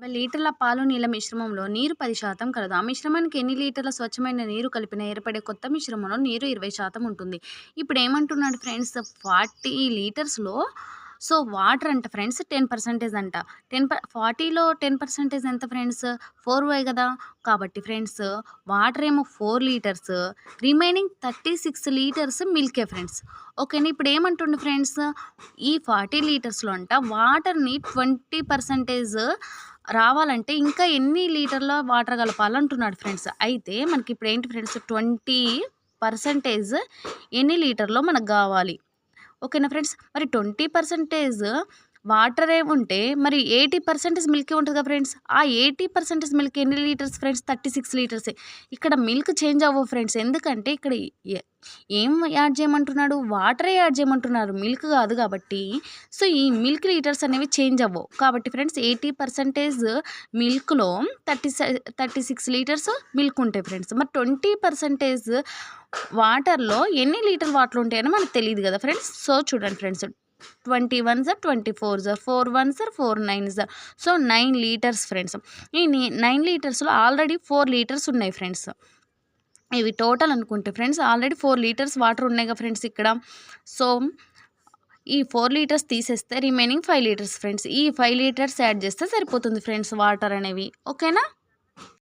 లీటర్ల పాలు నీళ్ళ మిశ్రమంలో నీరు 10% కలదు. ఆ మిశ్రమానికి ఎన్ని లీటర్ల స్వచ్ఛమైన నీరు కలిపినా ఏర్పడే కొత్త మిశ్రమంలో నీరు 20% ఉంటుంది. ఇప్పుడేమంటున్నాడు ఫ్రెండ్స్ 40 లీటర్స్‌లో వాటర్ అంట ఫ్రెండ్స్ 10% అంట. 40లో 10% ఎంత ఫ్రెండ్స్? 4 కదా! కాబట్టి ఫ్రెండ్స్ వాటర్ ఏమో 4 లీటర్స్, రిమైనింగ్ 36 లీటర్స్ మిల్కే ఫ్రెండ్స్. ఓకేనా? ఇప్పుడేమంటుండు ఫ్రెండ్స్ ఈ 40 లీటర్స్‌లో అంట వాటర్‌ని 20% రావాలంటే ఇంకా ఎన్ని లీటర్ల వాటర్ కలపాలంటున్నాడు ఫ్రెండ్స్. అయితే మనకిప్పుడేంటి ఫ్రెండ్స్ 20% ఎన్ని లీటర్‌లో మనకు గావాలి. ఓకేనా ఫ్రెండ్స్. మరి 20% వాటరే ఉంటే మరి 80% మిల్కే ఉంటది కదా ఫ్రెండ్స్. ఆ 80% మిల్క్ ఎన్ని లీటర్స్ ఫ్రెండ్స్? 36 లీటర్సే. ఇక్కడ మిల్క్ చేంజ్ అవ్వవు ఫ్రెండ్స్. ఎందుకంటే ఇక్కడ ఎ ఏం యాడ్ చేయమంటున్నాడు? వాటరే యాడ్ చేయమంటున్నారు. మిల్క్ కాదు కాబట్టి. ఈ మిల్క్ లీటర్స్ అనేవి చేంజ్ అవ్వవు. కాబట్టి ఫ్రెండ్స్ 80% మిల్క్‌లో 36 లీటర్స్ మిల్క్ ఉంటాయి ఫ్రెండ్స్. మరి 20% వాటర్‌లో ఎన్ని లీటర్ వాటర్ ఉంటాయని మనకు తెలీదు కదా ఫ్రెండ్స్. చూడండి friends 20 once or 24 jar 4 once or 4 nines or 9 liters friends. ఈ 9 లీటర్స్‌లో ఆల్రెడీ 4 లీటర్స్ ఉన్నాయి ఫ్రెండ్స్. ఇవి టోటల్ అనుకుంటే ఫ్రెండ్స్ ఆల్రెడీ 4 లీటర్స్ వాటర్ ఉన్నాయి కదా ఫ్రెండ్స్ ఇక్కడ. సో ఈ 4 లీటర్స్ తీసేస్తే రిమైనింగ్ 5 లీటర్స్ ఫ్రెండ్స్. ఈ 5 లీటర్స్ యాడ్ చేస్తే సరిపోతుంది ఫ్రెండ్స్ వాటర్ అనేవి. ఓకేనా?